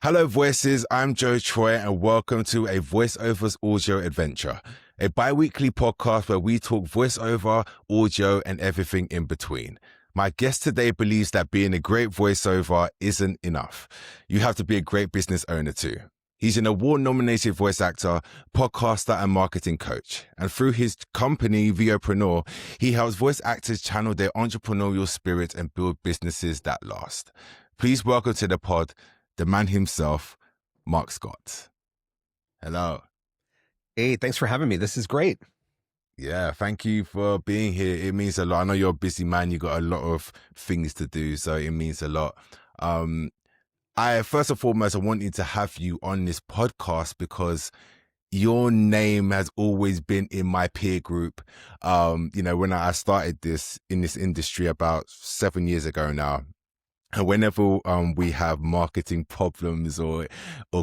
Hello, voices. I'm Joe Troy, and welcome to a VoiceOver's audio adventure, a bi-weekly podcast where we talk voiceover, audio, and everything in between. My guest today believes that being a great voiceover isn't enough. You have to be a great business owner too. He's an award-nominated voice actor, podcaster, and marketing coach. And through his company, VOICEOVER'S, he helps voice actors channel their entrepreneurial spirit and build businesses that last. Please welcome to the pod the man himself, Mark Scott. Hello. Hey, thanks for having me. This is great. Yeah, thank you for being here. It means a lot. I know you're a busy man. You got a lot of things to do, so it means a lot. First and foremost, I wanted to have you on this podcast because your name has always been in my peer group. When I started in this industry about 7 years ago now. And whenever we have marketing problems or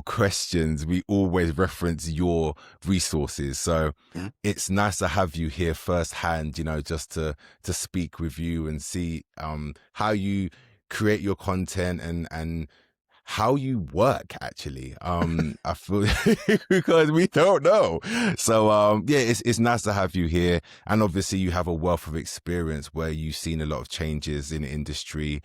questions, we always reference your resources. So it's nice to have you here firsthand, just to speak with you and see how you create your content and how you work, actually. I feel because we don't know. So it's nice to have you here. And obviously you have a wealth of experience where you've seen a lot of changes in the industry,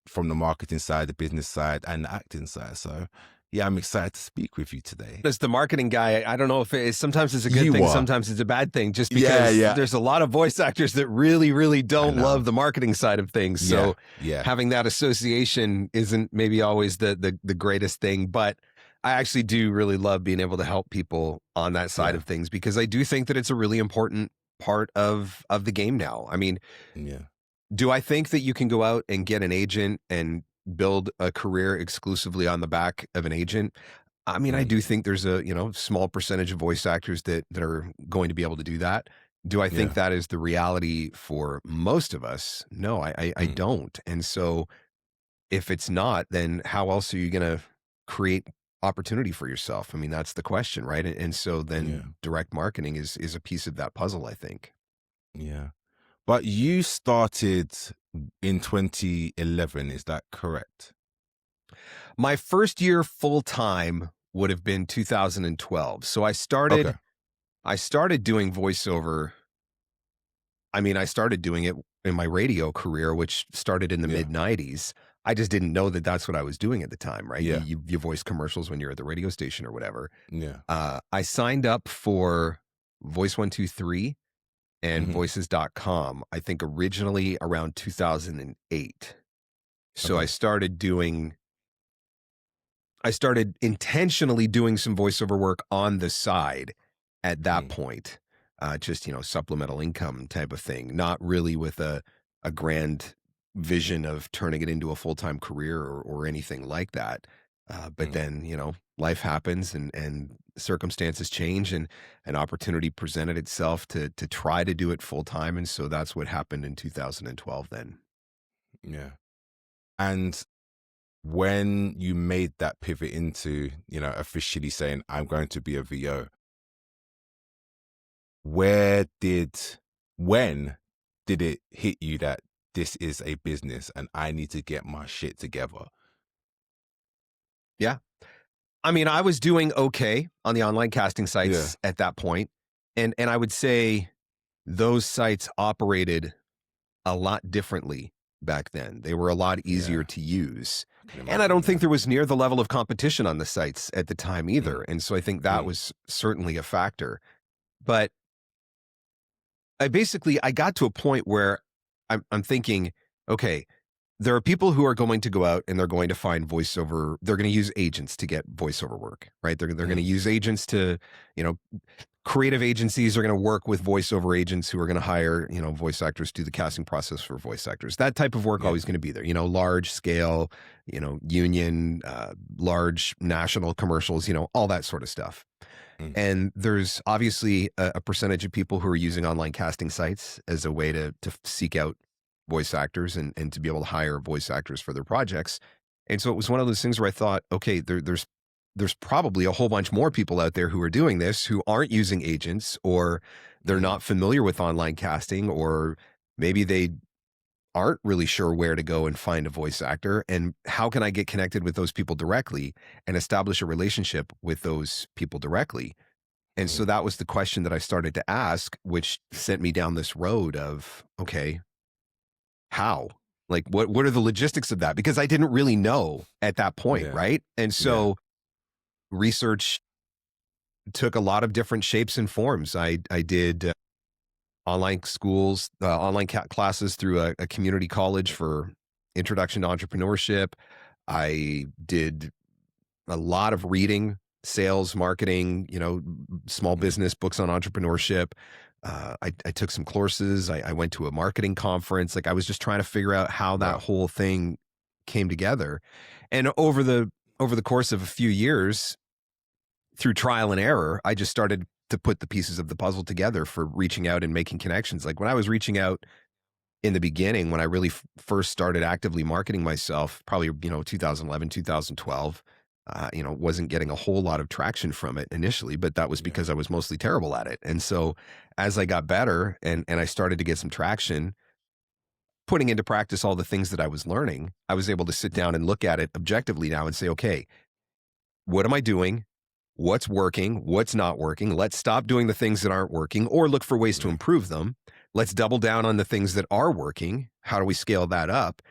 from the marketing side, the business side, and the acting side. So yeah, I'm excited to speak with you today. As the marketing guy, I don't know if sometimes it's a good thing, sometimes it's a bad thing, just because there's a lot of voice actors that really, really don't love the marketing side of things. So having that association isn't maybe always the greatest thing, but I actually do really love being able to help people on that side of things, because I do think that it's a really important part of the game now. I mean, do I think that you can go out and get an agent and build a career exclusively on the back of an agent? I mean, I do think there's a, small percentage of voice actors that are going to be able to do that. Do I think that is the reality for most of us? No, I don't. And so if it's not, then how else are you going to create opportunity for yourself? I mean, that's the question, right? And so then direct marketing is a piece of that puzzle, I think. Yeah. But you started in 2011, is that correct? My first year full time would have been 2012. So I started doing voiceover. I mean, I started doing it in my radio career, which started in the mid 90s. I just didn't know that that's what I was doing at the time, right? Yeah. You voice commercials when you're at the radio station or whatever. Yeah. I signed up for Voice 123 and voices.com, I think originally around 2008. So I started intentionally doing some voiceover work on the side at that point, just, supplemental income type of thing, not really with a grand vision of turning it into a full-time career or anything like that. But then, life happens and circumstances change, and an opportunity presented itself to try to do it full time. And so that's what happened in 2012 then. Yeah. And when you made that pivot into, officially saying, I'm going to be a VO, when did it hit you that this is a business and I need to get my shit together? Yeah. I mean, I was doing okay on the online casting sites at that point. And I would say those sites operated a lot differently back then. They were a lot easier to use. And I don't think there was near the level of competition on the sites at the time either. And so I think that was certainly a factor. But I got to a point where I'm thinking, okay, there are people who are going to go out and they're going to find voiceover. They're going to use agents to get voiceover work, right? They're going to use agents to, creative agencies are going to work with voiceover agents who are going to hire, voice actors to do the casting process for voice actors. That type of work always going to be there, large scale, union, large national commercials, all that sort of stuff. And there's obviously a percentage of people who are using online casting sites as a way to seek out voice actors and to be able to hire voice actors for their projects. And so it was one of those things where I thought, okay, there's probably a whole bunch more people out there who are doing this, who aren't using agents, or they're not familiar with online casting, or maybe they aren't really sure where to go and find a voice actor, and how can I get connected with those people directly and establish a relationship with those people directly? And so that was the question that I started to ask, which sent me down this road of, okay, how? Like, what are the logistics of that? Because I didn't really know at that point, Yeah. right? And so research took a lot of different shapes and forms. I did online schools, online classes through a community college for introduction to entrepreneurship. I did a lot of reading, sales, marketing, small business books on entrepreneurship. I took some courses. I went to a marketing conference. Like, I was just trying to figure out how that whole thing came together. And over the course of a few years, through trial and error, I just started to put the pieces of the puzzle together for reaching out and making connections. Like, when I was reaching out in the beginning, when I really first started actively marketing myself, probably, 2011, 2012, wasn't getting a whole lot of traction from it initially, but that was because I was mostly terrible at it. And so as I got better and I started to get some traction, putting into practice all the things that I was learning, I was able to sit down and look at it objectively now and say, okay, what am I doing? What's working? What's not working? Let's stop doing the things that aren't working or look for ways to improve them. Let's double down on the things that are working. How do we scale that up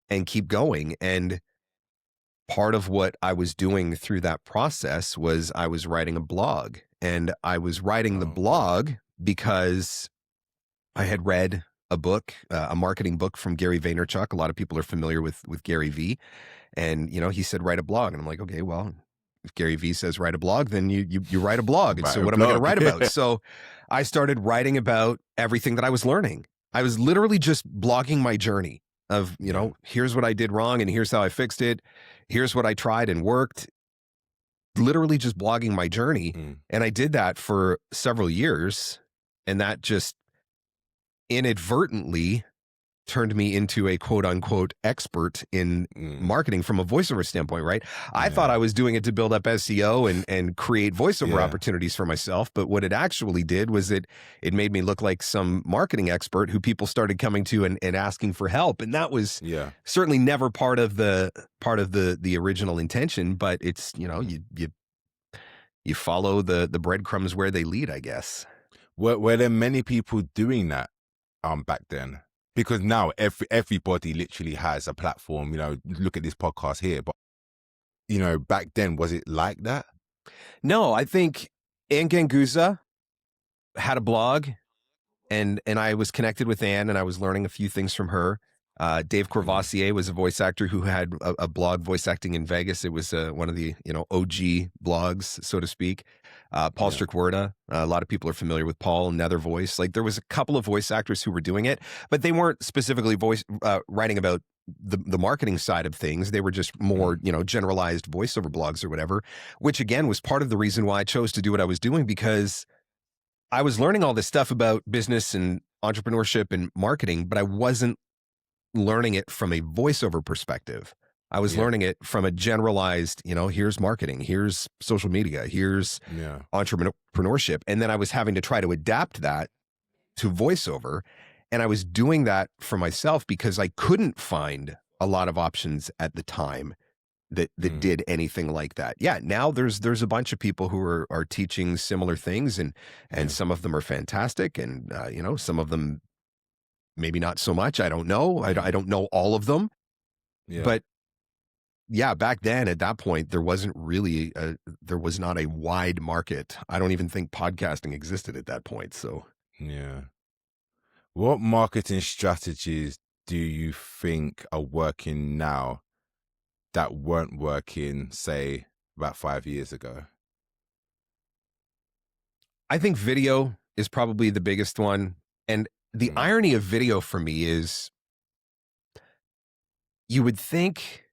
and keep going? And part of what I was doing through that process was I was writing a blog, and I was writing the blog because I had read a book, a marketing book from Gary Vaynerchuk. A lot of people are familiar with Gary V. And, he said, write a blog. And I'm like, okay, well, if Gary V says write a blog, then you write a blog. And so what am I going to write about? So I started writing about everything that I was learning. I was literally just blogging my journey of, here's what I did wrong and here's how I fixed it. Here's what I tried and worked. Literally just blogging my journey. And I did that for several years. And that just inadvertently turned me into a quote unquote expert in marketing from a voiceover standpoint, right? I thought I was doing it to build up SEO and create voiceover opportunities for myself. But what it actually did was it made me look like some marketing expert who people started coming to and asking for help. And that was certainly never part of the original intention, but it's, you follow the breadcrumbs where they lead, I guess. Were there many people doing that back then? Because now everybody literally has a platform, look at this podcast here. But, back then, was it like that? No, I think Ann Ganguza had a blog, and I was connected with Ann, and I was learning a few things from her. Dave Courvoisier was a voice actor who had a blog, Voice Acting in Vegas. It was one of the OG blogs, so to speak. Paul Strickwerda, a lot of people are familiar with Paul, Nether Voice. Like, there was a couple of voice actors who were doing it, but they weren't specifically writing about the marketing side of things. They were just more, generalized voiceover blogs or whatever, which again was part of the reason why I chose to do what I was doing, because I was learning all this stuff about business and entrepreneurship and marketing, but I wasn't learning it from a voiceover perspective. I was learning it from a generalized, here's marketing, here's social media, here's entrepreneurship. And then I was having to try to adapt that to voiceover. And I was doing that for myself because I couldn't find a lot of options at the time that did anything like that. Yeah, now there's a bunch of people who are teaching similar things, and some of them are fantastic, and some of them maybe not so much. I don't know. I don't know all of them. But yeah, back then at that point, there was not a wide market. I don't even think podcasting existed at that point. So what marketing strategies do you think are working now that weren't working, say, about 5 years ago? I think video is probably the biggest one. And the irony of video for me is, you would think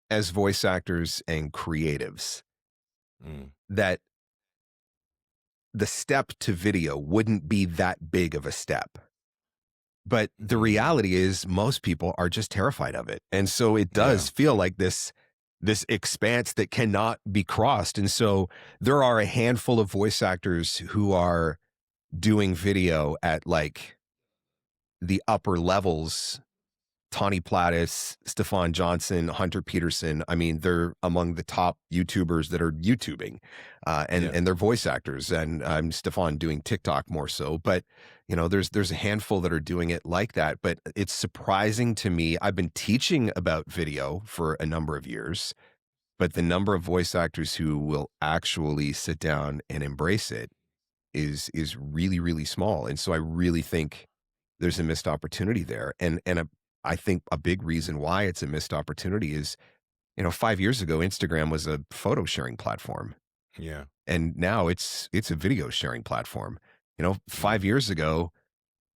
as voice actors and creatives that the step to video wouldn't be that big of a step. But the reality is most people are just terrified of it. And so it does feel like this expanse that cannot be crossed. And so there are a handful of voice actors who are doing video at like the upper levels Tawny Plattis, Stefan Johnson, Hunter Peterson. I mean, they're among the top YouTubers that are YouTubing, and they're voice actors. And Stefan doing TikTok more so, but you know, there's a handful that are doing it like that. But it's surprising to me. I've been teaching about video for a number of years, but the number of voice actors who will actually sit down and embrace it is really, really small. And so I really think there's a missed opportunity there. I think a big reason why it's a missed opportunity is, you know, 5 years ago, Instagram was a photo sharing platform. Yeah. And now it's a video sharing platform. You know, 5 years ago,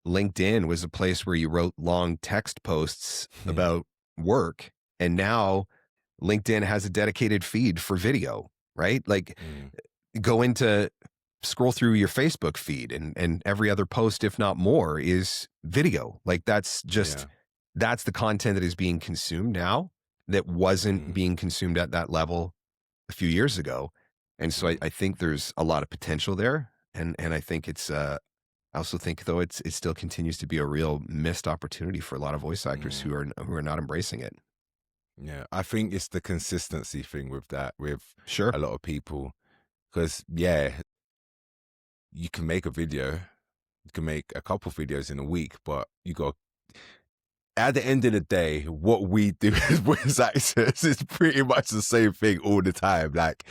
LinkedIn was a place where you wrote long text posts about work. And now LinkedIn has a dedicated feed for video, right? Like scroll through your Facebook feed and every other post, if not more, is video. Like that's the content that is being consumed now that wasn't being consumed at that level a few years ago. And so I think there's a lot of potential there. And I think it's, I also think though it still continues to be a real missed opportunity for a lot of voice actors who are not embracing it. Yeah. I think it's the consistency thing with that, with Sure. a lot of people. Because you can make a video, you can make a couple videos in a week, but at the end of the day, what we do as voice actors is pretty much the same thing all the time. Like,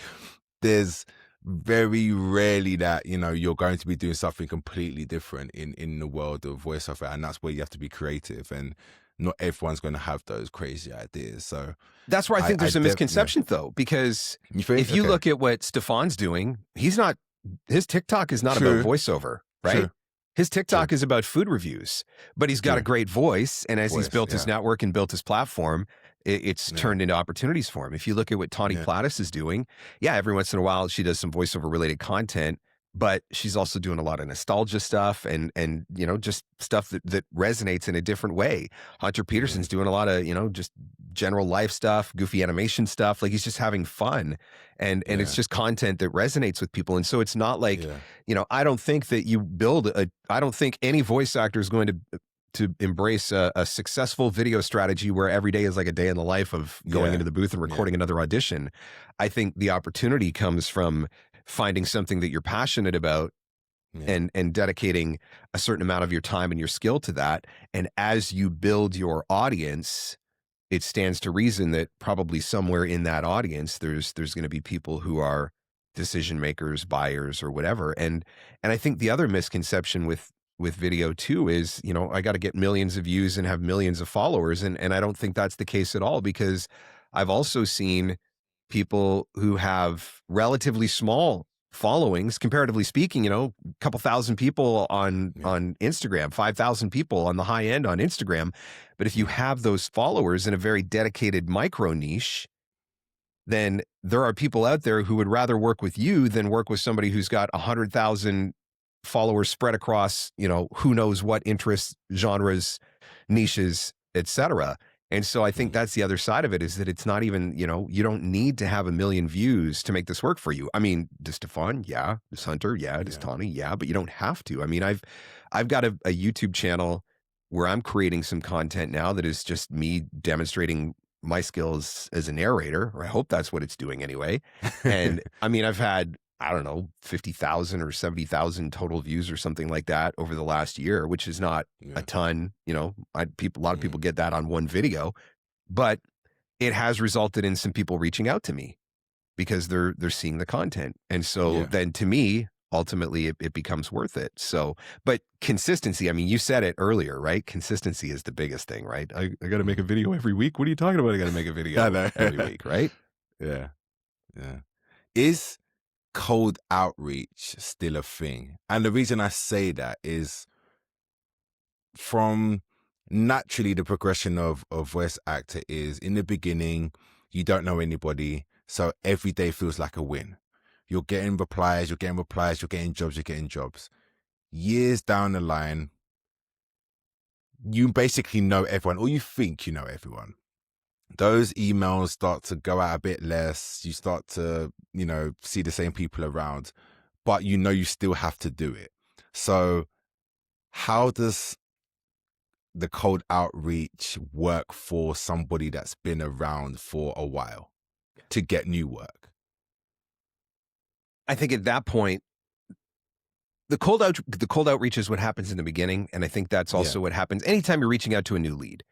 there's very rarely that, you know, you're going to be doing something completely different in the world of voiceover, and that's where you have to be creative, and not everyone's going to have those crazy ideas. So that's where I think there's a misconception though, because if you look at what Stefan's doing, his TikTok is not about voiceover, right? True. His TikTok is about food reviews, but he's got a great voice. And as he's built his network and built his platform, it's turned into opportunities for him. If you look at what Tawny Plattis is doing, every once in a while she does some voiceover related content, but she's also doing a lot of nostalgia stuff and you know, just stuff that resonates in a different way. Hunter Peterson's doing a lot of, you know, just general life stuff, goofy animation stuff. Like he's just having fun, and it's just content that resonates with people. And so it's not like, you know, I don't think that I don't think any voice actor is going to embrace a successful video strategy where every day is like a day in the life of going into the booth and recording another audition. I think the opportunity comes from finding something that you're passionate about and dedicating a certain amount of your time and your skill to that. And as you build your audience, it stands to reason that probably somewhere in that audience, there's going to be people who are decision makers, buyers, or whatever. And I think the other misconception with video too is, you know, I got to get millions of views and have millions of followers. And I don't think that's the case at all, because I've also seen people who have relatively small followings, comparatively speaking, you know, a couple thousand people on Instagram, 5,000 people on the high end on Instagram. But if you have those followers in a very dedicated micro niche, then there are people out there who would rather work with you than work with somebody who's got 100,000 followers spread across, you know, who knows what interests, genres, niches, etc. And so I think that's the other side of it, is that it's not even, you know, you don't need to have 1 million views to make this work for you. I mean, does Stefan? Yeah. Does Hunter? Yeah. Does Tawny? Yeah. But you don't have to. I mean, I've got a YouTube channel where I'm creating some content now that is just me demonstrating my skills as a narrator, or I hope that's what it's doing anyway. And I mean, I've had, I don't know, 50,000 or 70,000 total views or something like that over the last year, which is not a ton. You know, a lot of people get that on one video, but it has resulted in some people reaching out to me because they're seeing the content. And so then to me, ultimately it becomes worth it. So, but consistency, I mean, you said it earlier, right? Consistency is the biggest thing, right? I got to make a video every week. What are you talking about? I got to make a video every week, right? Yeah. Is cold outreach still a thing? And the reason I say that is, from naturally the progression of voice actor is, in the beginning, you don't know anybody. So every day feels like a win. You're getting replies, you're getting jobs. Years down the line, you basically know everyone, or you think you know everyone. Those emails start to go out a bit less. You start to, you know, see the same people around, but you know you still have to do it. So how does the cold outreach work for somebody that's been around for a while to get new work? I think at that point, the cold outreach is what happens in the beginning, and I think that's also what happens anytime you're reaching out to a new lead.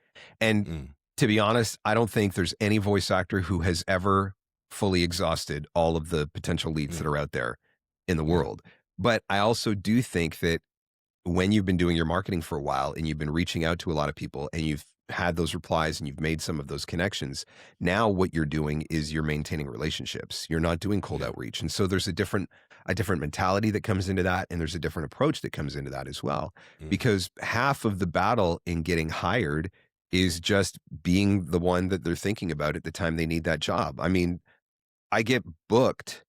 And to be honest, I don't think there's any voice actor who has ever fully exhausted all of the potential leads that are out there in the world. But I also do think that when you've been doing your marketing for a while and you've been reaching out to a lot of people and you've had those replies and you've made some of those connections, now what you're doing is you're maintaining relationships. You're not doing cold outreach. And so there's a different mentality that comes into that, and there's a different approach that comes into that as well. Because half of the battle in getting hired is just being the one that they're thinking about at the time they need that job. I mean, I get booked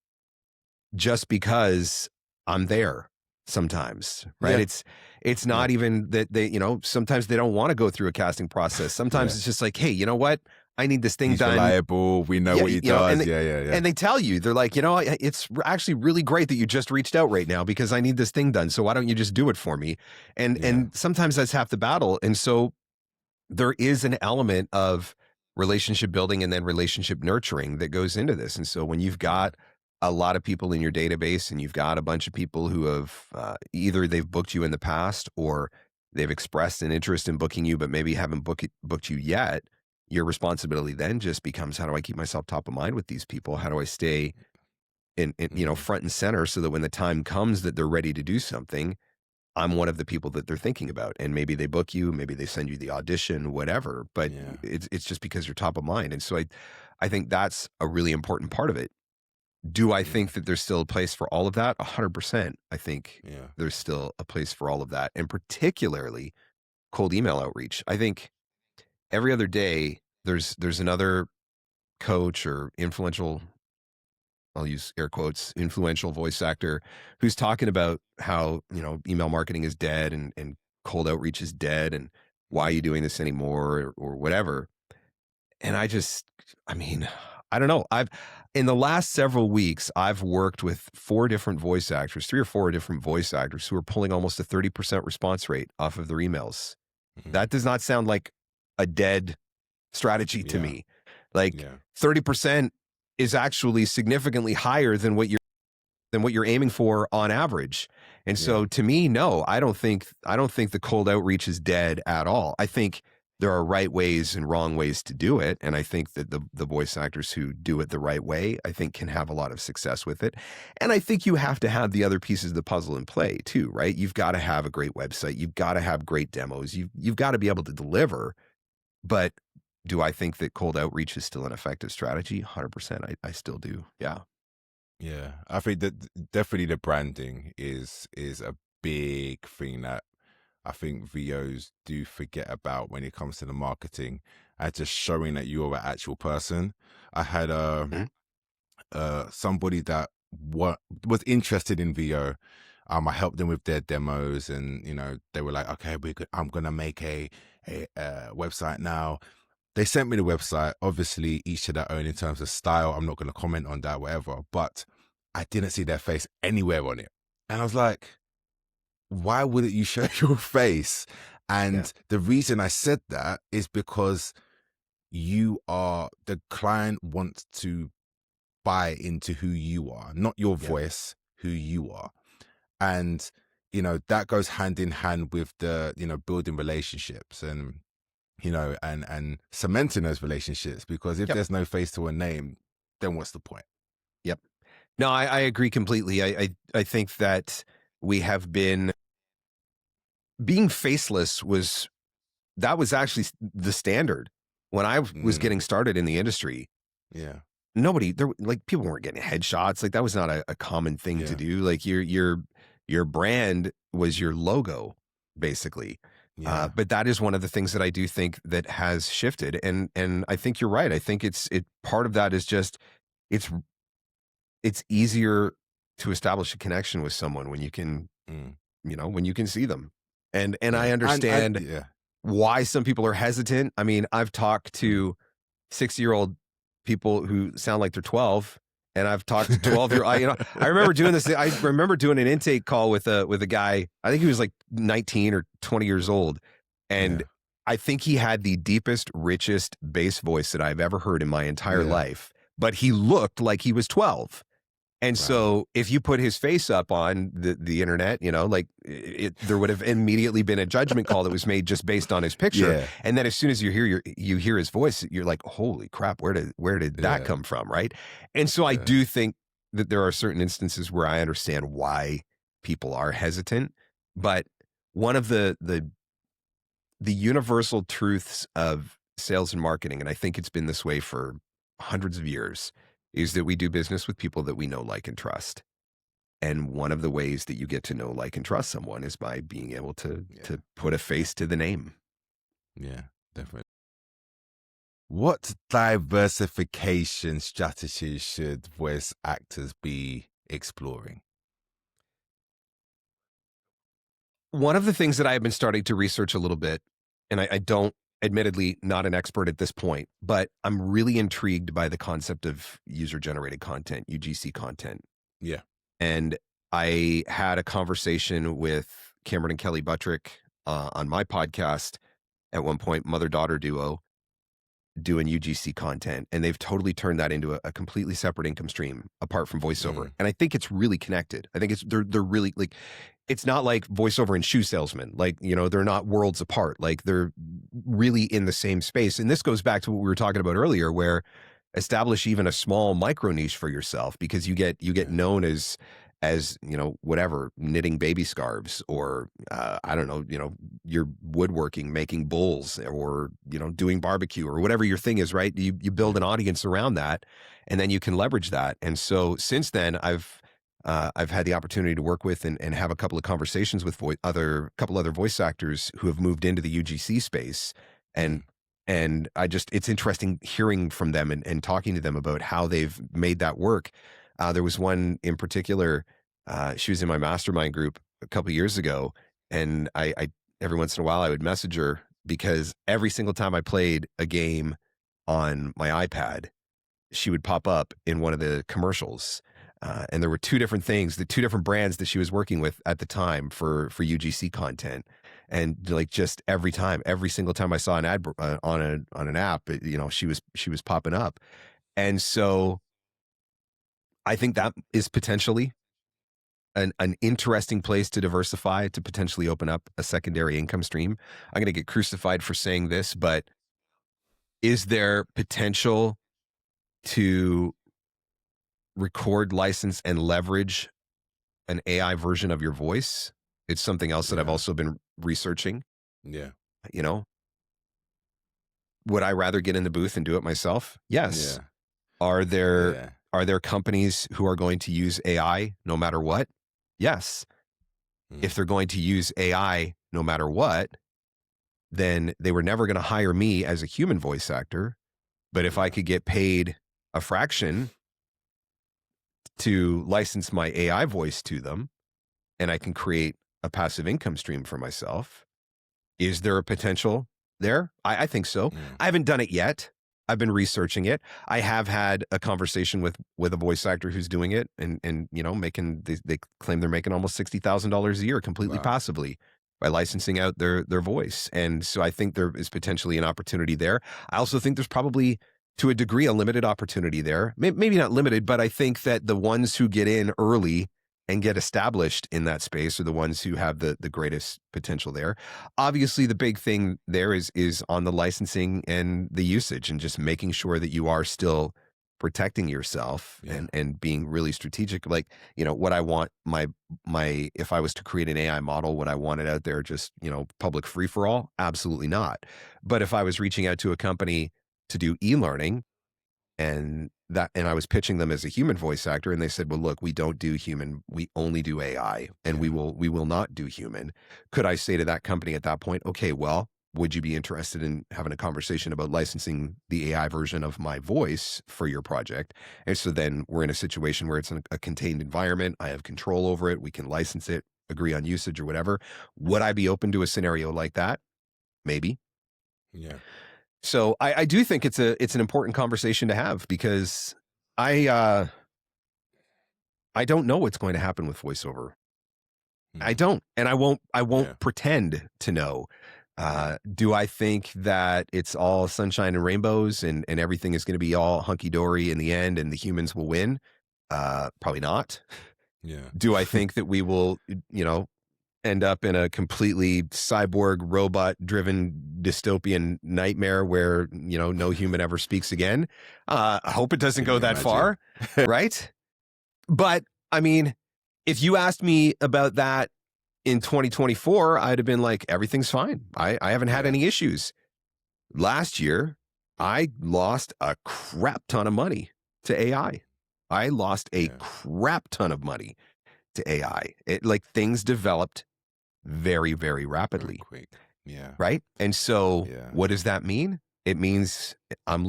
just because I'm there sometimes, right? It's not even that they, sometimes they don't want to go through a casting process. Sometimes it's just like, hey, you know what? I need this thing He's done. reliable. We know what he does. And they tell you, they're like, it's actually really great that you just reached out right now because I need this thing done. So why don't you just do it for me? And sometimes that's half the battle. And so there is an element of relationship building and then relationship nurturing that goes into this. And so when you've got a lot of people in your database and you've got a bunch of people who have either they've booked you in the past or they've expressed an interest in booking you, but maybe haven't booked you yet, your responsibility then just becomes, how do I keep myself top of mind with these people? How do I stay in front and center so that when the time comes that they're ready to do something, I'm one of the people that they're thinking about? And maybe they book you, maybe they send you the audition, whatever, but it's just because you're top of mind. And so I think that's a really important part of it. Do I think that there's still a place for all of that? 100%. I think there's still a place for all of that, and particularly cold email outreach. I think every other day there's another coach or influential, I'll use air quotes, influential voice actor who's talking about how, email marketing is dead and cold outreach is dead and why are you doing this anymore or whatever. And I don't know. In the last several weeks, I've worked with 3 or 4 different voice actors who are pulling almost a 30% response rate off of their emails. That does not sound like a dead strategy to me. Like 30% is actually significantly higher than what you're aiming for on average. And so to me, no, I don't think the cold outreach is dead at all. I think there are right ways and wrong ways to do it. And I think that the voice actors who do it the right way, I think can have a lot of success with it. And I think you have to have the other pieces of the puzzle in play too, right? You've got to have a great website. You've got to have great demos. You've got to be able to deliver. But do I think that cold outreach is still an effective strategy? 100%. I still do. Yeah. Yeah. I think that definitely the branding is a big thing that I think VOs do forget about when it comes to the marketing and just showing that you're an actual person. I had somebody that was interested in VO. I helped them with their demos, and they were like, "Okay, I'm gonna make a website now." They sent me the website. Obviously, each to their own in terms of style. I'm not gonna comment on that, whatever. But I didn't see their face anywhere on it, and I was like, why wouldn't you show your face? And the reason I said that is because the client wants to buy into who you are, not your voice, who you are. And, that goes hand in hand with the, building relationships and, and cementing those relationships, because if there's no face to a name, then what's the point? Yep. No, I agree completely. I think that we have been being faceless was actually the standard when I was getting started in the industry. Yeah. People weren't getting headshots. Like that was not a common thing to do. Like your brand was your logo basically. Yeah. But that is one of the things that I do think that has shifted. And I think you're right. I think part of that is just, it's easier to establish a connection with someone when you can, when you can see them. And I understand why some people are hesitant. I mean, I've talked to 60-year-old people who sound like they're 12, and I've talked to 12-year-old. I remember doing this. I remember doing an intake call with a guy. I think he was like 19 or 20 years old, and I think he had the deepest, richest bass voice that I've ever heard in my entire life, but he looked like he was 12. And so if you put his face up on the internet, you know, like there would have immediately been a judgment call that was made just based on his picture. Yeah. And then as soon as you hear his voice, you're like, holy crap, where did that come from? Right. And so I do think that there are certain instances where I understand why people are hesitant, but one of the universal truths of sales and marketing, and I think it's been this way for hundreds of years, is that we do business with people that we know, like, and trust. And one of the ways that you get to know, like, and trust someone is by being able to put a face to the name. Yeah, definitely. What diversification strategies should voice actors be exploring? One of the things that I have been starting to research a little bit, and I don't, admittedly, not an expert at this point, but I'm really intrigued by the concept of user-generated content, UGC content. Yeah. And I had a conversation with Cameron and Kelly Buttrick on my podcast at one point, mother-daughter duo, doing UGC content, and they've totally turned that into a completely separate income stream apart from voiceover. And I think it's really connected. I think they're really, like, it's not like voiceover and shoe salesman. Like, you know, they're not worlds apart. Like, they're really in the same space. And this goes back to what we were talking about earlier, where establish even a small micro niche for yourself, because you get known as, you know, whatever, knitting baby scarves, or I don't know, you know, you're woodworking, making bowls, or, you know, doing barbecue, or whatever your thing is, right? You build an audience around that, and then you can leverage that. And so since then, I've had the opportunity to work with and have a couple of conversations with couple other voice actors who have moved into the UGC space. And it's interesting hearing from them and talking to them about how they've made that work. There was one in particular, she was in my mastermind group a couple of years ago, and I every once in a while I would message her, because every single time I played a game on my iPad, she would pop up in one of the commercials. And there were two different things, the two different brands that she was working with at the time for UGC content. And like, just every single time I saw an ad on an app, you know, she was popping up. And so I think that is potentially an interesting place to diversify, to potentially open up a secondary income stream. I'm going to get crucified for saying this, but is there potential to record, license, and leverage an AI version of your voice? It's something else that I've also been researching. Yeah. You know, would I rather get in the booth and do it myself? Yes. Yeah. Are there companies who are going to use AI no matter what? Yes. If they're going to use AI no matter what, then they were never going to hire me as a human voice actor. But if I could get paid a fraction to license my AI voice to them, and I can create a passive income stream for myself, is there a potential there? I think so. I haven't done it yet. I've been researching it. I have had a conversation with a voice actor who's doing it, and you know, they claim they're making almost $60,000 a year completely passively by licensing out their voice. And so I think there is potentially an opportunity there. I also think there's probably, to a degree, a limited opportunity there. Maybe not limited, but I think that the ones who get in early and get established in that space are the ones who have the greatest potential there. Obviously, the big thing there is on the licensing and the usage, and just making sure that you are still protecting yourself and being really strategic. Like, you know, what I want my if I was to create an AI model, would I want it out there just, you know, public free for all? Absolutely not. But if I was reaching out to a company to do e-learning, and I was pitching them as a human voice actor, and they said, well, look, we don't do human, we only do AI, and we will not do human. Could I say to that company at that point, okay, well, would you be interested in having a conversation about licensing the AI version of my voice for your project? And so then we're in a situation where it's a contained environment. I have control over it. We can license it, agree on usage or whatever. Would I be open to a scenario like that? Maybe. Yeah. So I do think it's an important conversation to have, because I don't know what's going to happen with voiceover. I don't, and I won't pretend to know. Do I think that it's all sunshine and rainbows and everything is going to be all hunky-dory in the end and the humans will win? Probably not. Yeah. Do I think that we will, end up in a completely cyborg, robot-driven dystopian nightmare where, no human ever speaks again? I hope it doesn't go that far, right? But, I mean, if you asked me about that in 2024, I'd have been like, everything's fine. I haven't had any issues. Last year, I lost a crap ton of money to AI. I lost a crap ton of money to AI. Things developed very, very rapidly. Very quick. Yeah. Right. And so what does that mean? It means I'm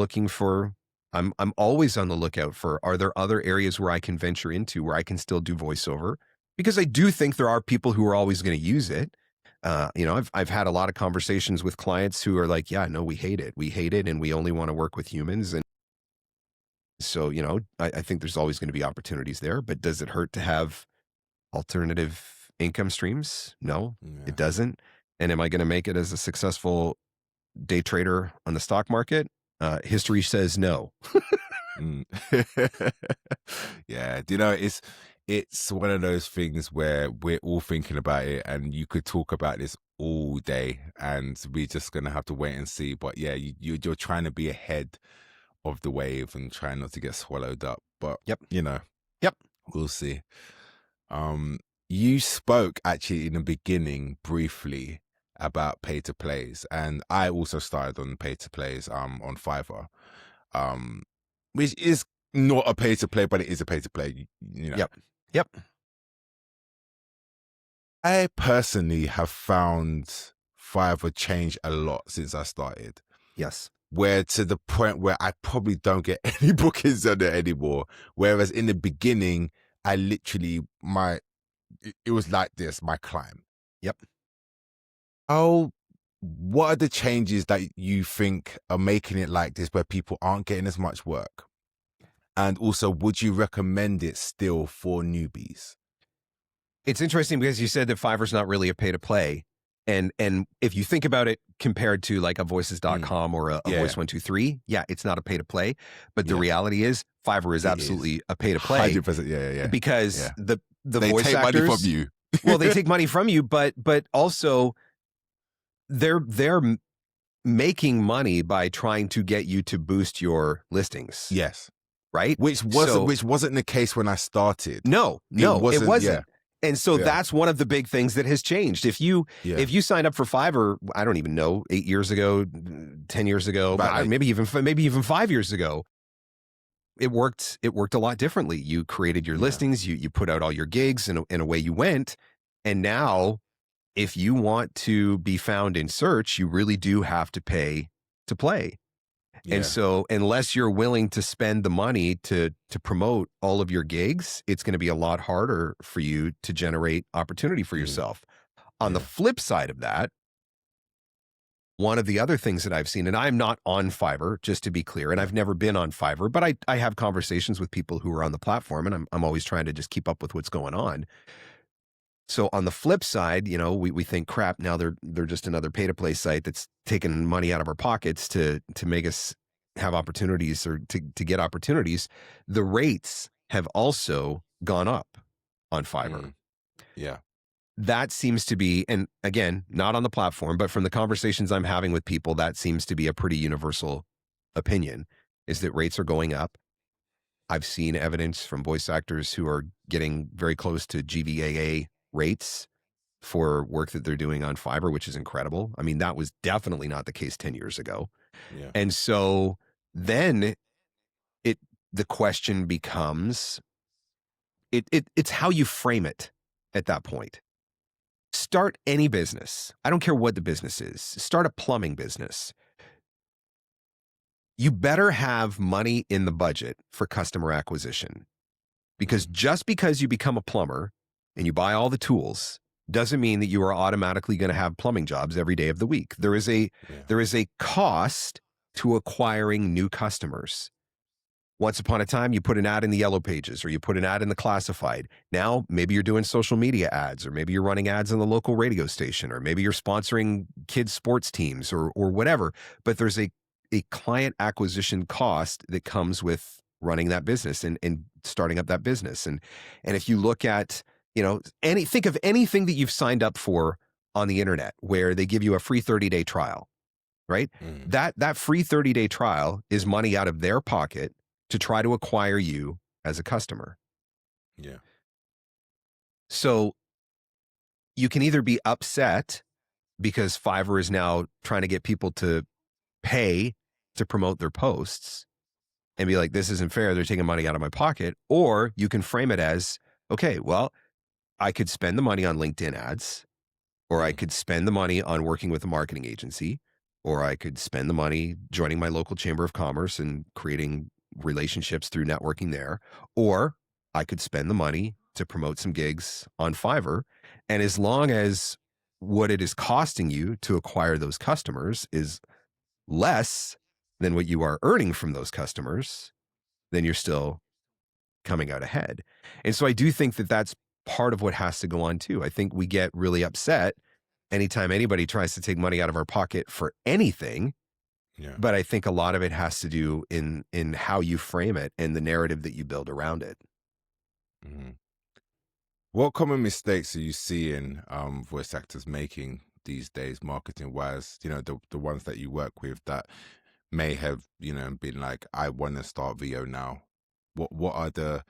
always on the lookout for, are there other areas where I can venture into where I can still do voiceover? Because I do think there are people who are always going to use it. I've had a lot of conversations with clients who are like, yeah, no, we hate it. We hate it. And we only want to work with humans. And so, I think there's always going to be opportunities there, but does it hurt to have alternative income streams? No, it doesn't. And am I going to make it as a successful day trader on the stock market? History says no. Yeah. It's one of those things where we're all thinking about it, and you could talk about this all day, and we're just going to have to wait and see. But yeah, you're trying to be ahead of the wave and trying not to get swallowed up. But we'll see. You spoke actually in the beginning briefly about pay to plays, and I also started on pay to plays on Fiverr, which is not a pay to play, but it is a pay to play. Yep. I personally have found Fiverr change a lot since I started. Yes. Where to the point where I probably don't get any bookings on it anymore. Whereas in the beginning, I literally, it was like this, my climb. Yep. What are the changes that you think are making it like this, where people aren't getting as much work? And also, would you recommend it still for newbies? It's interesting because you said that Fiverr's not really a pay to play. And if you think about it compared to like a voices.com or a Voice123, it's not a pay to play. But the reality is Fiverr is absolutely a pay to play. 100%, because the they voice take actors, money from you. well, they take money from you, but also they're making money by trying to get you to boost your listings. Yes. Right? Which wasn't the case when I started. No, it wasn't. Yeah. And so that's one of the big things that has changed. If you signed up for Fiverr, I don't even know, 8 years ago, 10 years ago, maybe even 5 years ago, it worked a lot differently. You created your listings, you put out all your gigs, and away you went. And now, if you want to be found in search, you really do have to pay to play. And so unless you're willing to spend the money to promote all of your gigs, it's going to be a lot harder for you to generate opportunity for yourself. On the flip side of that, one of the other things that I've seen, and I'm not on Fiverr, just to be clear, and I've never been on Fiverr, but I have conversations with people who are on the platform, and I'm always trying to just keep up with what's going on. So on the flip side, we think, crap, now they're just another pay-to-play site that's taking money out of our pockets to make us have opportunities or to get opportunities. The rates have also gone up on Fiverr. Yeah. That seems to be, and again, not on the platform, but from the conversations I'm having with people, that seems to be a pretty universal opinion, is that rates are going up. I've seen evidence from voice actors who are getting very close to GVAA rates for work that they're doing on Fiverr, which is incredible. I mean, that was definitely not the case 10 years ago. Yeah. And so then the question becomes, it's how you frame it at that point. Start any business. I don't care what the business is. Start a plumbing business. You better have money in the budget for customer acquisition, because just because you become a plumber and you buy all the tools doesn't mean that you are automatically going to have plumbing jobs every day of the week. There is a cost to acquiring new customers. Once upon a time, you put an ad in the yellow pages or you put an ad in the classified. Now, maybe you're doing social media ads, or maybe you're running ads on the local radio station, or maybe you're sponsoring kids' sports teams or whatever. But there's a client acquisition cost that comes with running that business and starting up that business. And if you look at, think of anything that you've signed up for on the internet where they give you a free 30-day trial, right? That free 30-day trial is money out of their pocket to try to acquire you as a customer. Yeah. So you can either be upset because Fiverr is now trying to get people to pay to promote their posts and be like, this isn't fair, they're taking money out of my pocket. Or you can frame it as, okay, well, I could spend the money on LinkedIn ads, or I could spend the money on working with a marketing agency, or I could spend the money joining my local chamber of commerce and creating relationships through networking there, or I could spend the money to promote some gigs on Fiverr. And as long as what it is costing you to acquire those customers is less than what you are earning from those customers, then you're still coming out ahead. And so I do think that that's part of what has to go on too. I think we get really upset anytime anybody tries to take money out of our pocket for anything. Yeah. But I think a lot of it has to do in how you frame it and the narrative that you build around it. Mm-hmm. What common mistakes are you seeing voice actors making these days, marketing wise? The ones that you work with that may have, been like, I want to start VO now. What are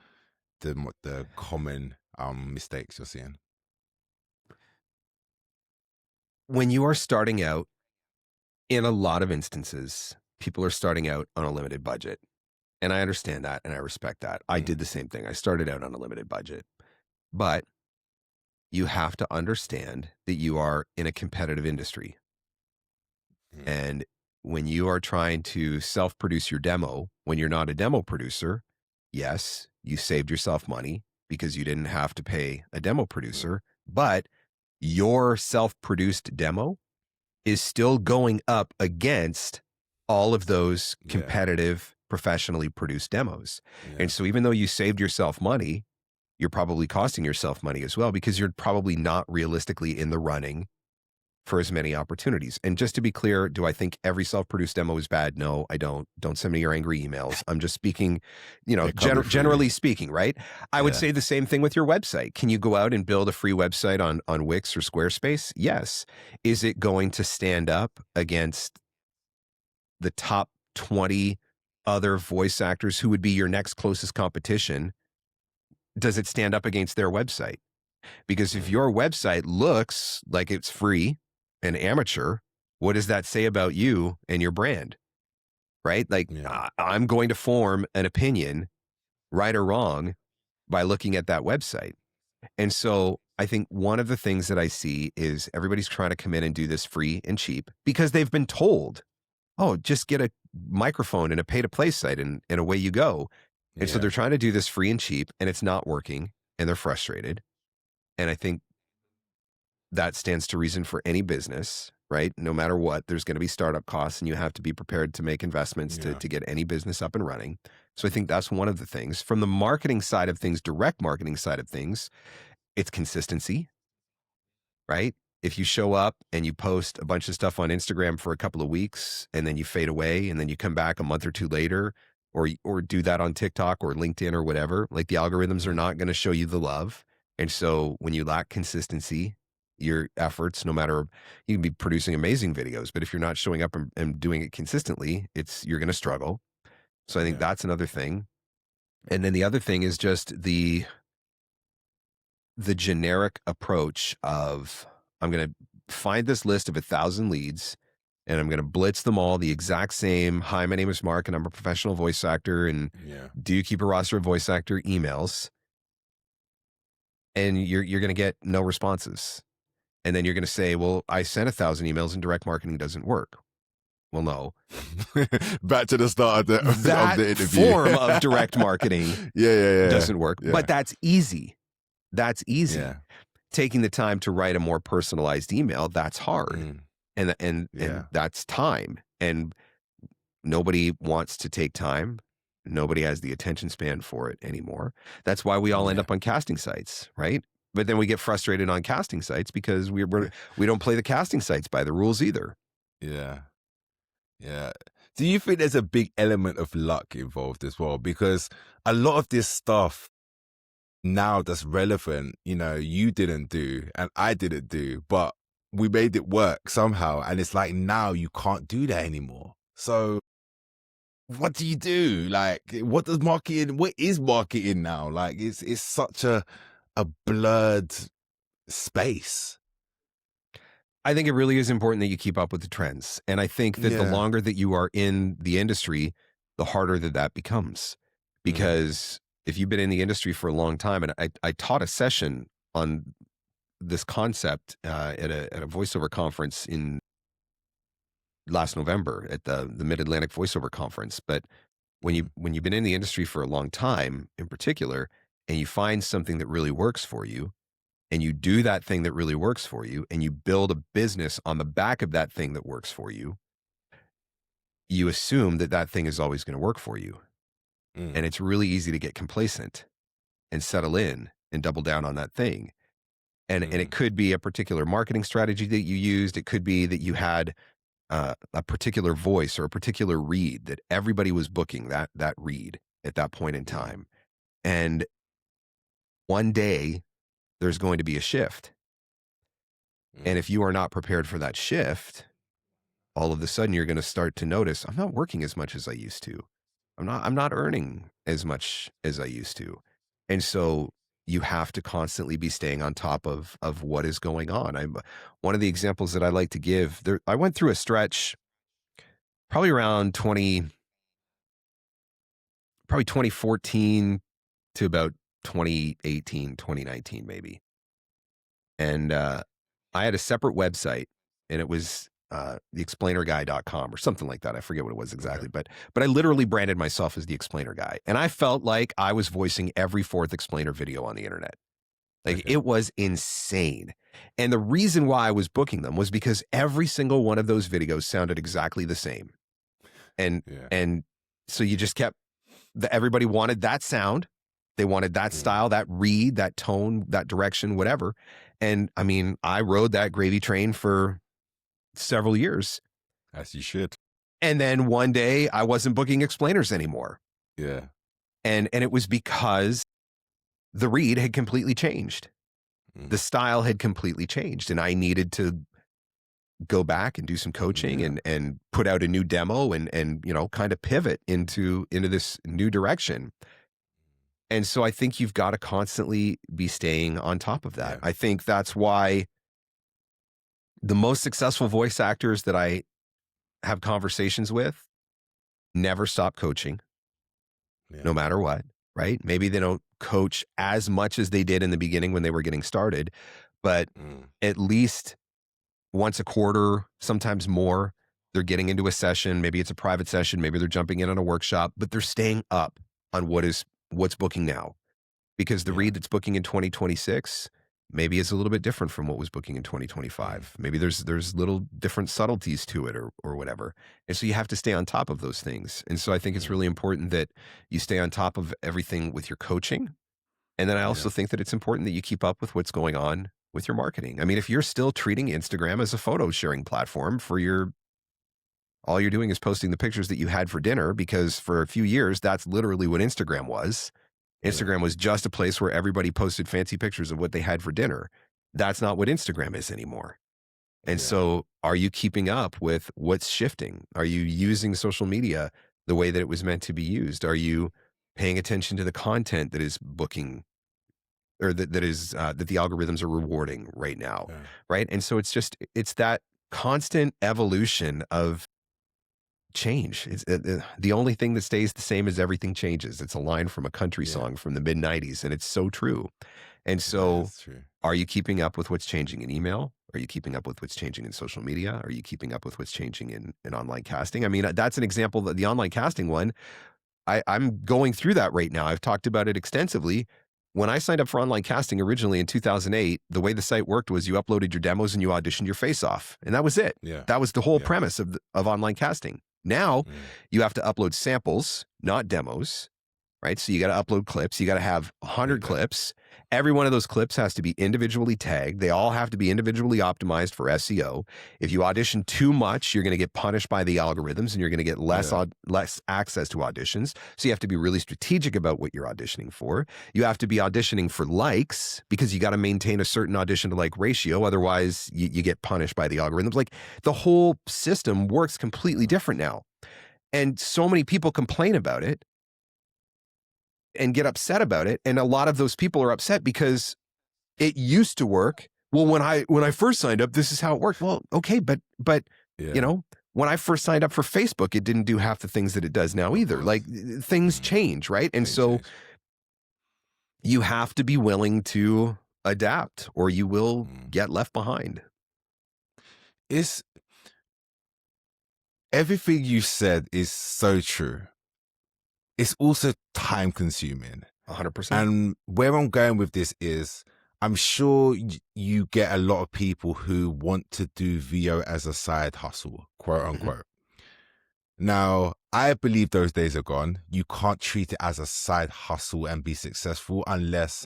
the common mistakes you're seeing? When you are starting out, in a lot of instances, people are starting out on a limited budget. And I understand that and I respect that. I did the same thing. I started out on a limited budget. But you have to understand that you are in a competitive industry. And when you are trying to self-produce your demo, when you're not a demo producer, yes, you saved yourself money because you didn't have to pay a demo producer, but your self-produced demo is still going up against all of those competitive, professionally produced demos. And so even though you saved yourself money, you're probably costing yourself money as well, because you're probably not realistically in the running for as many opportunities. And just to be clear, do I think every self-produced demo is bad? No, I don't. Don't send me your angry emails. I'm just speaking, generally speaking, right? I would say the same thing with your website. Can you go out and build a free website on Wix or Squarespace? Yes. Is it going to stand up against the top 20 other voice actors who would be your next closest competition? Does it stand up against their website? Because if your website looks like it's free and amateur, what does that say about you and your brand? Right? Like, I'm going to form an opinion, right or wrong, by looking at that website. And so I think one of the things that I see is everybody's trying to come in and do this free and cheap because they've been told, oh, just get a microphone and a pay-to-play site and away you go. And so they're trying to do this free and cheap, and it's not working, and they're frustrated. And I think that stands to reason for any business, right? No matter what, there's going to be startup costs, and you have to be prepared to make investments to get any business up and running. So I think that's one of the things. From the marketing side of things, direct marketing side of things, it's consistency, right? If you show up and you post a bunch of stuff on Instagram for a couple of weeks, and then you fade away, and then you come back a month or two later, or do that on TikTok or LinkedIn or whatever, like the algorithms are not going to show you the love. And so when you lack consistency, your efforts, no matter, you can be producing amazing videos, but if you're not showing up and doing it consistently, you're going to struggle. So I think that's another thing. And then the other thing is just the generic approach of, I'm going to find this list of 1,000 leads and I'm going to blitz them all the exact same. Hi, my name is Mark and I'm a professional voice actor. And do you keep a roster of voice actor emails? And you're going to get no responses. And then you're going to say, well, I sent 1,000 emails and direct marketing doesn't work. Well, no. Back to the start of the interview. Form of direct marketing doesn't work. Yeah. But that's easy. That's easy. Yeah. Taking the time to write a more personalized email, that's hard. And that's time. And nobody wants to take time. Nobody has the attention span for it anymore. That's why we all end up on casting sites, right? But then we get frustrated on casting sites because we don't play the casting sites by the rules either. Yeah. Yeah. Do you think there's a big element of luck involved as well? Because a lot of this stuff now that's relevant, you know, you didn't do and I didn't do, but we made it work somehow. And it's like now you can't do that anymore. So what do you do? Like, what is marketing now? Like, it's such a blurred space. I think it really is important that you keep up with the trends. And I think that the longer that you are in the industry, the harder that becomes. Because if you've been in the industry for a long time, and I taught a session on this concept at a voiceover conference in last November at the Mid-Atlantic Voiceover Conference. But when you've been in the industry for a long time in particular, and you find something that really works for you, and you do that thing that really works for you, and you build a business on the back of that thing that works for you, you assume that thing is always going to work for you. And it's really easy to get complacent and settle in and double down on that thing. And it could be a particular marketing strategy that you used. It could be that you had a particular voice or a particular read that everybody was booking that read at that point in time. And one day there's going to be a shift. And if you are not prepared for that shift, all of a sudden you're going to start to notice, I'm not working as much as I used to. I'm not earning as much as I used to. And so you have to constantly be staying on top of what is going on. One of the examples that I like to give, I went through a stretch probably around 2014 to about 2018, 2019 maybe. And I had a separate website, and it was theexplainerguy.com or something like that. I forget what it was exactly, but I literally branded myself as the explainer guy. And I felt like I was voicing every fourth explainer video on the internet. Like it was insane. And the reason why I was booking them was because every single one of those videos sounded exactly the same. And so you just kept, everybody wanted that sound. They wanted that style, that read, that tone, that direction, whatever. And I mean, I rode that gravy train for several years. As you should. And then one day I wasn't booking explainers anymore. Yeah. And it was because the read had completely changed. The style had completely changed. And I needed to go back and do some coaching and put out a new demo and you know, kind of pivot into this new direction. And so I think you've got to constantly be staying on top of that. I think that's why the most successful voice actors that I have conversations with never stop coaching, no matter what, right? Maybe they don't coach as much as they did in the beginning when they were getting started, but at least once a quarter, sometimes more, they're getting into a session. Maybe it's a private session. Maybe they're jumping in on a workshop, but they're staying up on what's booking now, because the read that's booking in 2026 maybe is a little bit different from what was booking in 2025. Maybe there's little different subtleties to it or whatever. And so you have to stay on top of those things. And so I think it's really important that you stay on top of everything with your coaching. And then I also think that it's important that you keep up with what's going on with your marketing. I mean, if you're still treating Instagram as a photo sharing platform all you're doing is posting the pictures that you had for dinner, because for a few years, that's literally what Instagram was. Instagram was just a place where everybody posted fancy pictures of what they had for dinner. That's not what Instagram is anymore. And so are you keeping up with what's shifting? Are you using social media the way that it was meant to be used? Are you paying attention to the content that is booking, or that the algorithms are rewarding right now? Right. And so it's that constant evolution of change. It's the only thing that stays the same is everything changes. It's a line from a country song from the mid-90s, and it's so true. And so are you keeping up with what's changing in email? Are you keeping up with what's changing in social media? Are you keeping up with what's changing in online casting? I mean, that's an example. The online casting one, I'm going through that right now. I've talked about it extensively. When I signed up for online casting originally in 2008, the way the site worked was you uploaded your demos and you auditioned your face off, and that was it. That was the whole premise of online casting. Now you have to upload samples, not demos, right? So you got to upload clips. You got to have 100 clips. Every one of those clips has to be individually tagged. They all have to be individually optimized for SEO. If you audition too much, you're going to get punished by the algorithms and you're going to get less access to auditions. So you have to be really strategic about what you're auditioning for. You have to be auditioning for likes because you got to maintain a certain audition to like ratio. Otherwise, you get punished by the algorithms. Like the whole system works completely different now. And so many people complain about it and get upset about it. And a lot of those people are upset because it used to work. Well, when I first signed up, this is how it worked. Well, okay, but you know, when I first signed up for Facebook, it didn't do half the things that it does now either. Like things change, right? And so you have to be willing to adapt or you will get left behind. It's everything you said is so true. It's also time consuming. 100%. And where I'm going with this is I'm sure you get a lot of people who want to do VO as a side hustle, quote unquote. Now, I believe those days are gone. You can't treat it as a side hustle and be successful unless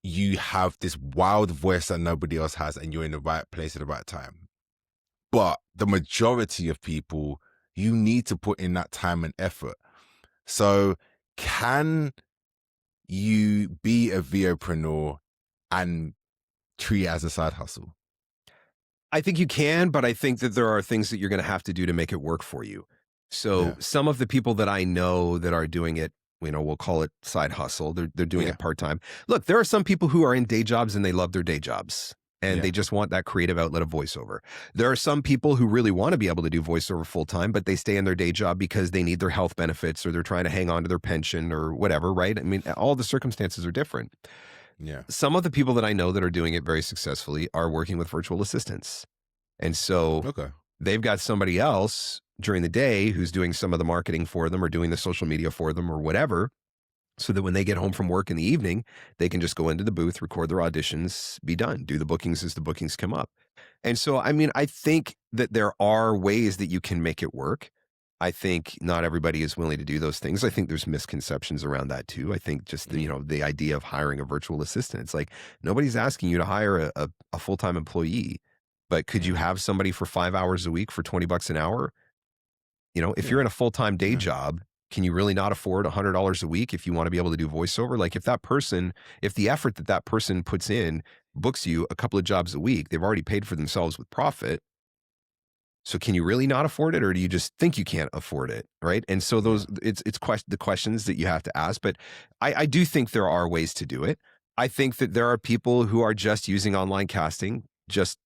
you have this wild voice that nobody else has and you're in the right place at the right time. But the majority of people, you need to put in that time and effort. So can you be a VOpreneur and treat it as a side hustle? I think you can, but I think that there are things that you're going to have to do to make it work for you. So some of the people that I know that are doing it, you know, we'll call it side hustle. They're doing it part-time. Look, there are some people who are in day jobs and they love their day jobs. And they just want that creative outlet of voiceover. There are some people who really want to be able to do voiceover full time, but they stay in their day job because they need their health benefits or they're trying to hang on to their pension or whatever, right? I mean, all the circumstances are different. Yeah. Some of the people that I know that are doing it very successfully are working with virtual assistants. And so they've got somebody else during the day who's doing some of the marketing for them or doing the social media for them or whatever. So that when they get home from work in the evening, they can just go into the booth, record their auditions, be done, do the bookings as the bookings come up. And so, I mean, I think that there are ways that you can make it work. I think not everybody is willing to do those things. I think there's misconceptions around that too. I think just the, you know, the idea of hiring a virtual assistant, it's like nobody's asking you to hire a full-time employee, but could you have somebody for 5 hours a week for $20 an hour? You know, if you're in a full-time day job, can you really not afford $100 a week if you want to be able to do voiceover? Like if the effort that person puts in books you a couple of jobs a week, they've already paid for themselves with profit. So can you really not afford it? Or do you just think you can't afford it? Right. And so it's the questions that you have to ask, but I do think there are ways to do it. I think that there are people who are just using online casting just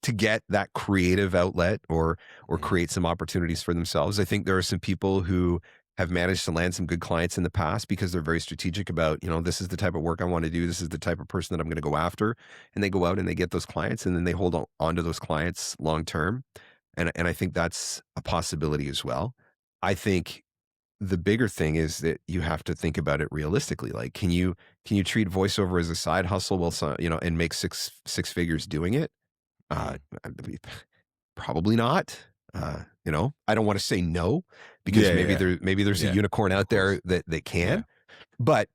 to get that creative outlet or create some opportunities for themselves. I think there are some people who have managed to land some good clients in the past because they're very strategic about, you know, this is the type of work I want to do. This is the type of person that I'm going to go after. And they go out and they get those clients and then they hold on to those clients long term. And I think that's a possibility as well. I think the bigger thing is that you have to think about it realistically. Like, can you treat voiceover as a side hustle? Well, you know, and make six figures doing it? Probably not. You know, I don't want to say no because maybe there's a unicorn out there that can. But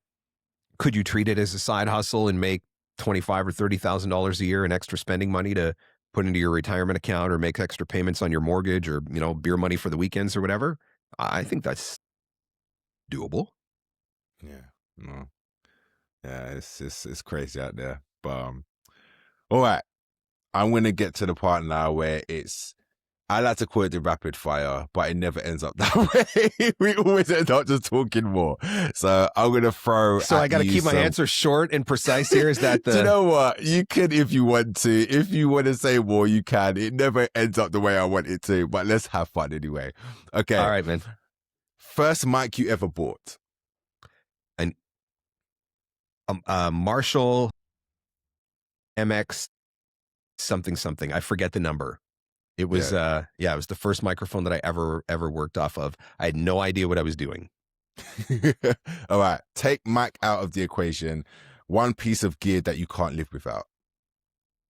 could you treat it as a side hustle and make $25,000 or $30,000 a year in extra spending money to put into your retirement account or make extra payments on your mortgage or, you know, beer money for the weekends or whatever? I think that's doable. Yeah. No. Yeah, it's crazy out there. But all right. I'm going to get to the part now where I like to call it the rapid fire, but it never ends up that way. We always end up just talking more. So I'm going to throw. So I got to keep my answer short and precise here. Is that the. Do you know what? You can if you want to. If you want to say more, you can. It never ends up the way I want it to, but let's have fun anyway. Okay. All right, man. First mic you ever bought? Marshall MX something. I forget the number. It was it was the first microphone that I ever worked off of. I had no idea what I was doing. All right. Take mic out of the equation. One piece of gear that you can't live without.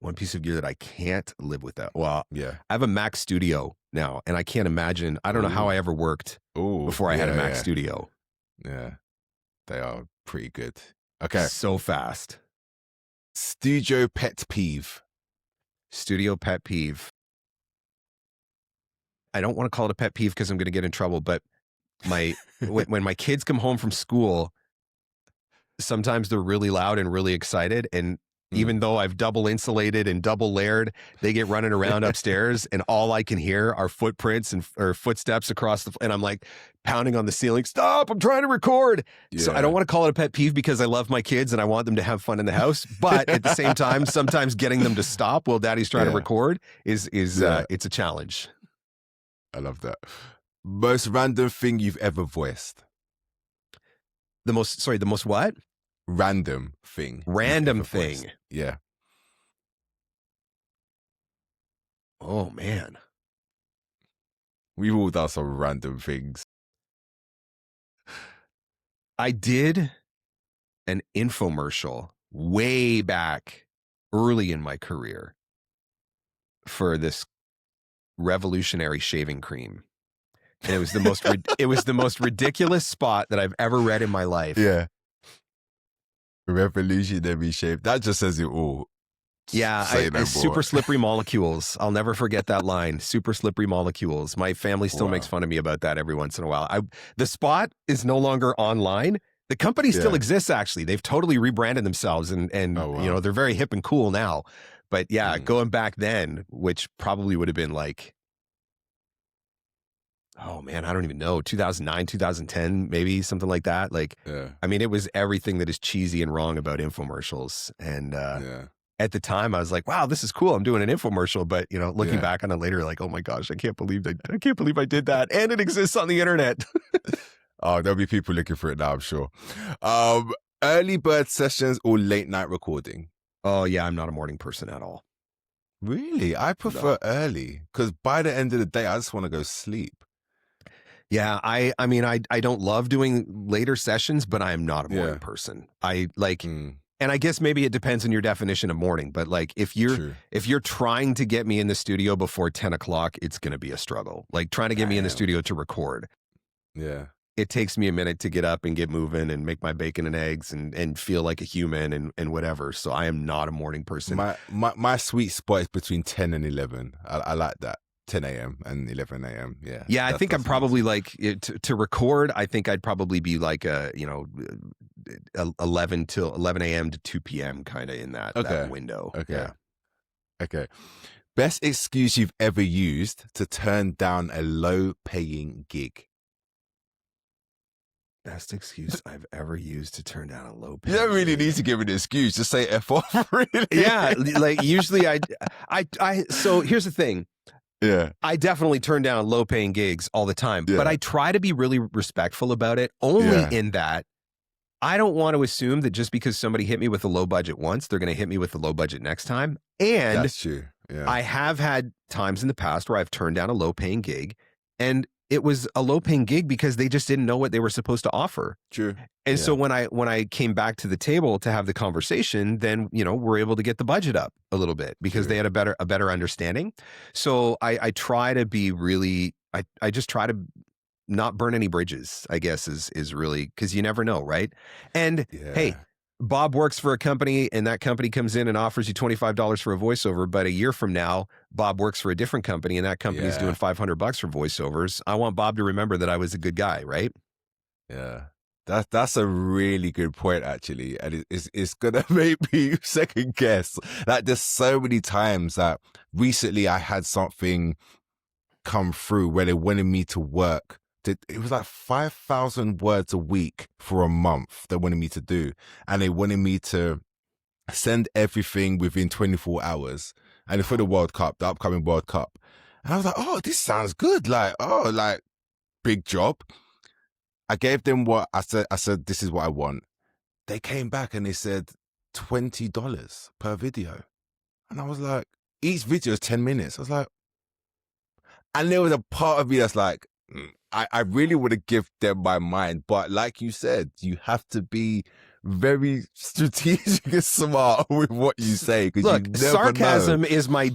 One piece of gear that I can't live without. Well, I have a Mac Studio now. And I can't imagine, I don't know how I ever worked before I had a Mac Studio. Yeah, they are pretty good. Okay. So fast. Studio pet peeve. Studio pet peeve. I don't want to call it a pet peeve because I'm going to get in trouble, but when my kids come home from school, sometimes they're really loud and really excited. And even though I've double insulated and double layered, they get running around upstairs and all I can hear are footprints or footsteps across and I'm like pounding on the ceiling. Stop, I'm trying to record. Yeah. So I don't want to call it a pet peeve because I love my kids and I want them to have fun in the house. But at the same time, sometimes getting them to stop while daddy's trying to record is it's a challenge. I love that. Most random thing you've ever voiced. The most what? Random thing. Random thing. Yeah. Oh, man. We've all done some random things. I did an infomercial way back early in my career for this revolutionary shaving cream. And it was the most ridiculous spot that I've ever read in my life. Yeah. Revolutionary shave. That just says it all. Yeah, super slippery molecules. I'll never forget that line. Super slippery molecules. My family still makes fun of me about that every once in a while. The spot is no longer online. The company still exists, actually. They've totally rebranded themselves and you know, they're very hip and cool now. But yeah, going back then, which probably would have been like, oh man, I don't even know, 2009, 2010, maybe something like that. Like, I mean, it was everything that is cheesy and wrong about infomercials. And at the time I was like, wow, this is cool. I'm doing an infomercial. But you know, looking back on it later, like, oh my gosh, I can't believe I did that. And it exists on the internet. Oh, there'll be people looking for it now, I'm sure. Early bird sessions or late night recording? Oh yeah, I'm not a morning person at all. Really? I prefer early because by the end of the day, I just want to go sleep. Yeah, I mean, I don't love doing later sessions, but I am not a morning person. I like, and I guess maybe it depends on your definition of morning, but like if you're trying to get me in the studio before 10 o'clock, it's going to be a struggle. Like trying to get me in the studio to record. Yeah. It takes me a minute to get up and get moving and make my bacon and eggs and feel like a human and whatever. So I am not a morning person. My sweet spot is between 10 and 11. I like that. 10 a.m. and 11 a.m. Yeah. Yeah, I think I'm probably like to record. I think I'd probably be like 11 a.m. to 2 p.m. kind of in that window. Okay. Yeah. Okay. Best excuse you've ever used to turn down a low-paying gig. Best excuse I've ever used to turn down a low paying. You don't really need to give an excuse. Just say F off, really. Yeah, like usually so here's the thing. Yeah. I definitely turn down low paying gigs all the time, but I try to be really respectful about it only in that I don't want to assume that just because somebody hit me with a low budget once, they're going to hit me with the low budget next time. And that's true. Yeah. I have had times in the past where I've turned down a low paying gig and it was a low paying gig because they just didn't know what they were supposed to offer. True. And so when I came back to the table to have the conversation, then, you know, we're able to get the budget up a little bit because they had a better understanding. So I try to be really, I just try to not burn any bridges, I guess is really, because you never know, right? And hey, Bob works for a company and that company comes in and offers you $25 for a voiceover. But a year from now, Bob works for a different company and that company is doing $500 for voiceovers. I want Bob to remember that I was a good guy, right? Yeah. That's a really good point, actually. And it's going to make me second guess. Like there's so many times that recently I had something come through where they wanted me to work. It was like 5,000 words a week for a month they wanted me to do. And they wanted me to send everything within 24 hours. And for the World Cup, the upcoming World Cup. And I was like, oh, this sounds good. Like, big job. I gave them what I said, this is what I want. They came back and they said $20 per video. And I was like, each video is 10 minutes. I was like, and there was a part of me that's like, I really would have given them my mind, but like you said, you have to be very strategic and smart with what you say. Look, sarcasm is my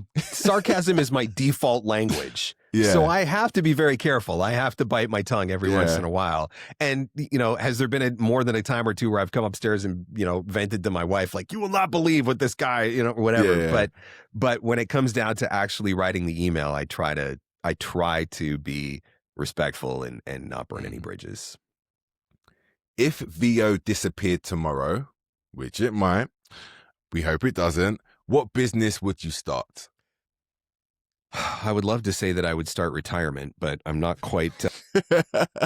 default language. Yeah. So I have to be very careful. I have to bite my tongue every once in a while. And, has there been more than a time or two where I've come upstairs and, vented to my wife, like, you will not believe what this guy, whatever. Yeah. But when it comes down to actually writing the email, I try to be respectful and not burn any bridges. If VO disappeared tomorrow, which it might, we hope it doesn't, what business would you start? I would love to say that I would start retirement, but I'm not quite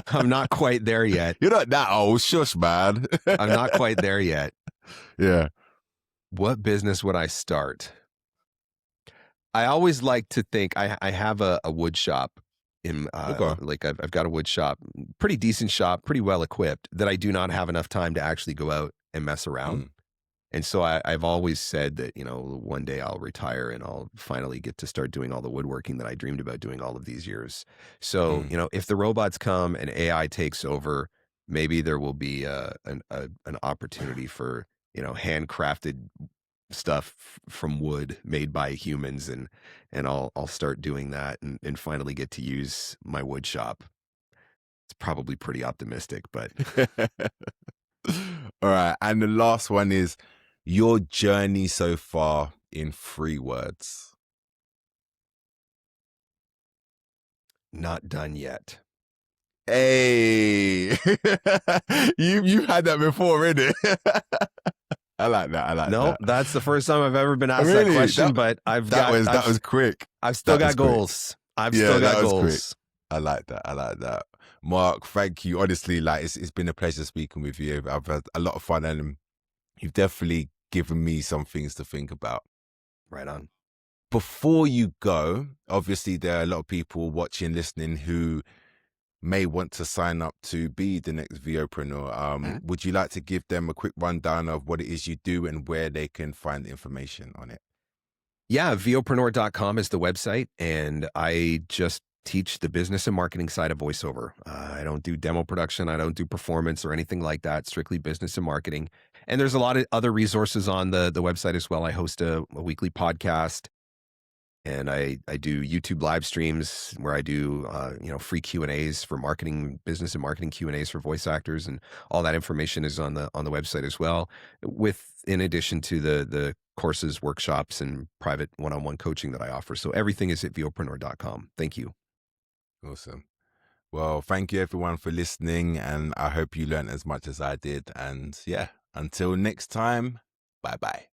I'm not quite there yet. You're not that old. Shush, man. I'm not quite there yet. Yeah. What business would I start? I always like to think I have a wood shop in like I've got a wood shop, pretty decent shop, pretty well equipped, that I do not have enough time to actually go out and mess around. And so I've always said that, one day I'll retire and I'll finally get to start doing all the woodworking that I dreamed about doing all of these years. So, if the robots come and AI takes over, maybe there will be an opportunity for, handcrafted stuff from wood made by humans, and I'll start doing that and finally get to use my wood shop. It's probably pretty optimistic, but all right. And the last one is your journey so far in 3 words. Not done yet. Hey, you had that before, innit? I like that. No, that's the first time I've ever been asked that question, but that was quick. I've still got goals. I've still got goals. I like that. Mark, thank you. Honestly, it's been a pleasure speaking with you. I've had a lot of fun, and you've definitely given me some things to think about. Right on. Before you go, obviously there are a lot of people watching, listening who may want to sign up to be the next VOpreneur. Would you like to give them a quick rundown of what it is you do and where they can find the information on it? Yeah, VOpreneur.com is the website, and I just teach the business and marketing side of voiceover. I don't do demo production. I don't do performance or anything like that, strictly business and marketing. And there's a lot of other resources on the website as well. I host a weekly podcast, and I do YouTube live streams where I do free Q&As for marketing, business and marketing Q&As for voice actors, and all that information is on the website as well, in addition to the courses, workshops, and private one-on-one coaching that I offer. So everything is at VOpreneur.com. Thank you. Awesome. Well, thank you everyone for listening, and I hope you learned as much as I did. And yeah, until next time, bye-bye.